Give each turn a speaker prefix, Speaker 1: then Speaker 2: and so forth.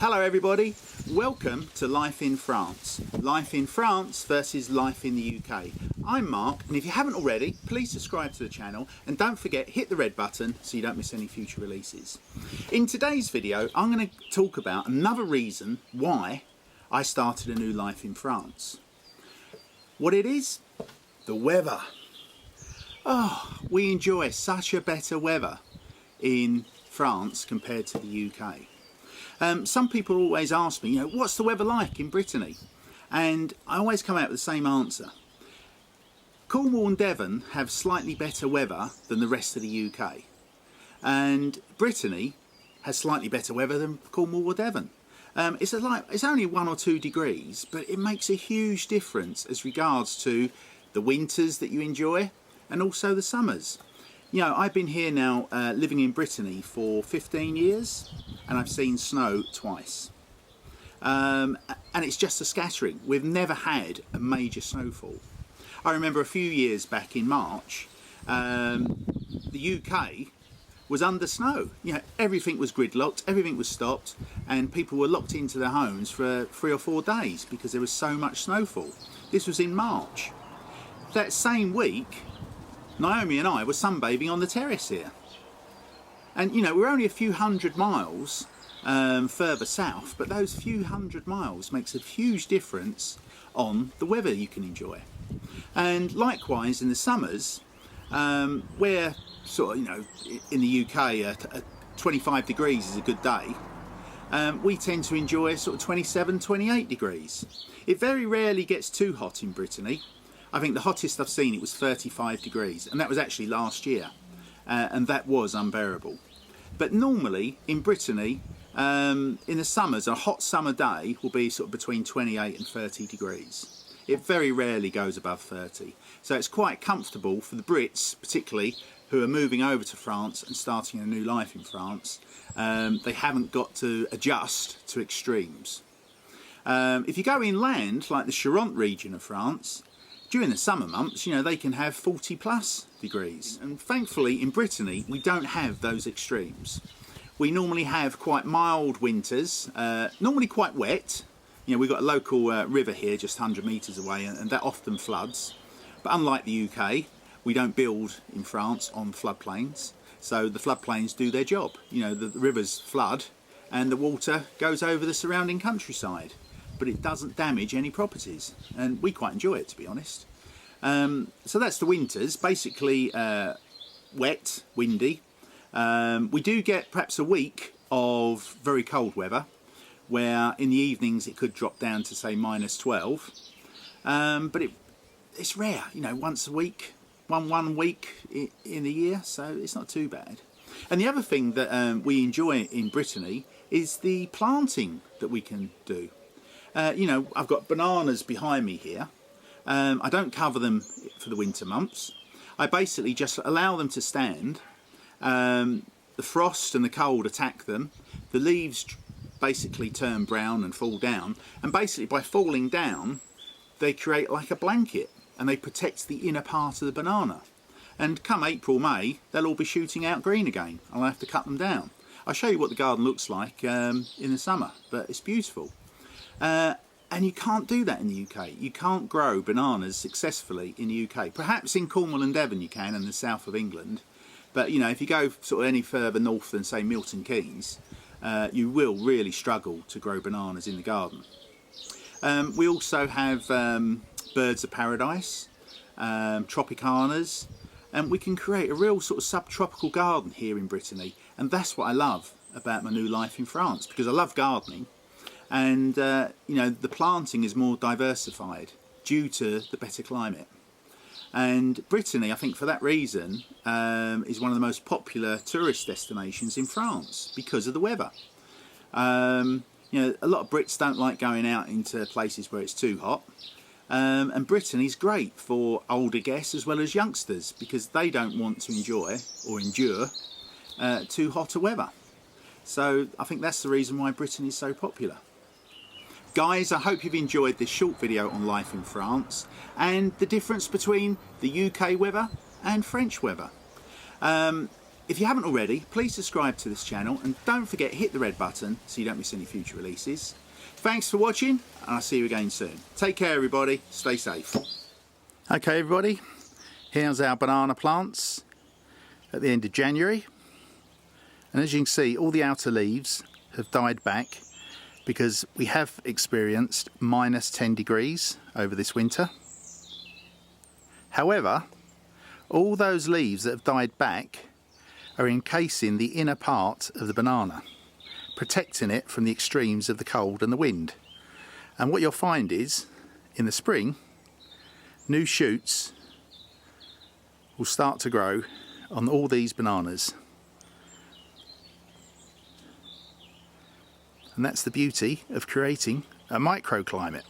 Speaker 1: Hello everybody, welcome to Life in France. Life in France versus life in the UK. I'm Mark, and if you haven't already, please subscribe to the channel and don't forget, hit the red button so you don't miss any future releases. In today's video, I'm going to talk about another reason why I started a new life in France. What it is? The weather. Oh, we enjoy such a better weather in France compared to the UK. Some people always ask me, what's the weather like in Brittany? And I always come out with the same answer. Cornwall and Devon have slightly better weather than the rest of the UK. And Brittany has slightly better weather than Cornwall or Devon. It's only 1 or 2 degrees, but it makes a huge difference as regards to the winters that you enjoy and also the summers. I've been here now living in Brittany for 15 years and I've seen snow twice. And it's just a scattering. We've never had a major snowfall. I remember a few years back in March, the UK was under snow. Everything was gridlocked, everything was stopped, and people were locked into their homes for 3 or 4 days because there was so much snowfall. This was in March. That same week, Naomi and I were sunbathing on the terrace here. And we're only a few hundred miles further south, but those few hundred miles makes a huge difference on the weather you can enjoy. And likewise in the summers, where sort of, in the UK 25 degrees is a good day, we tend to enjoy sort of 27, 28 degrees. It very rarely gets too hot in Brittany. I think the hottest I've seen, it was 35 degrees, and that was actually last year, and that was unbearable. But normally in Brittany, in the summers, a hot summer day will be sort of between 28 and 30 degrees. It very rarely goes above 30. So it's quite comfortable for the Brits, particularly, who are moving over to France and starting a new life in France. They haven't got to adjust to extremes. If you go inland, like the Charente region of France, during the summer months, they can have 40 plus degrees. And thankfully in Brittany, we don't have those extremes. We normally have quite mild winters, normally quite wet. We've got a local river here just 100 metres away, and that often floods. But unlike the UK, we don't build in France on floodplains. So the floodplains do their job. The rivers flood and the water goes over the surrounding countryside, but it doesn't damage any properties, and we quite enjoy it, to be honest. So that's the winters, basically wet, windy. We do get perhaps a week of very cold weather, where in the evenings it could drop down to say -12, but it's rare, once a week, one week in a year, so it's not too bad. And the other thing that we enjoy in Brittany is the planting that we can do. I've got bananas behind me here. I don't cover them for the winter months. I basically just allow them to stand. The frost and the cold attack them. The leaves basically turn brown and fall down. And basically by falling down, they create like a blanket and they protect the inner part of the banana. And come April, May, they'll all be shooting out green again. I'll have to cut them down. I'll show you what the garden looks like in the summer, but it's beautiful. And you can't do that in the UK. You can't grow bananas successfully in the UK. Perhaps in Cornwall and Devon you can, in the south of England. But if you go sort of any further north than say Milton Keynes, you will really struggle to grow bananas in the garden. We also have birds of paradise, tropicanas, and we can create a real sort of subtropical garden here in Brittany. And that's what I love about my new life in France, because I love gardening. And the planting is more diversified due to the better climate. And Brittany, I think for that reason, is one of the most popular tourist destinations in France because of the weather. A lot of Brits don't like going out into places where it's too hot. And Brittany's great for older guests as well as youngsters, because they don't want to enjoy or endure too hot a weather. So I think that's the reason why Brittany is so popular. Guys, I hope you've enjoyed this short video on life in France and the difference between the UK weather and French weather. if you haven't already, please subscribe to this channel and don't forget hit the red button so you don't miss any future releases. Thanks for watching, and I'll see you again soon. Take care everybody, stay safe. Okay everybody, here's our banana plants at the end of January. And as you can see, all the outer leaves have died back because we have experienced minus 10 degrees over this winter. However, all those leaves that have died back are encasing the inner part of the banana, protecting it from the extremes of the cold and the wind. And what you'll find is, in the spring, new shoots will start to grow on all these bananas. And that's the beauty of creating a microclimate.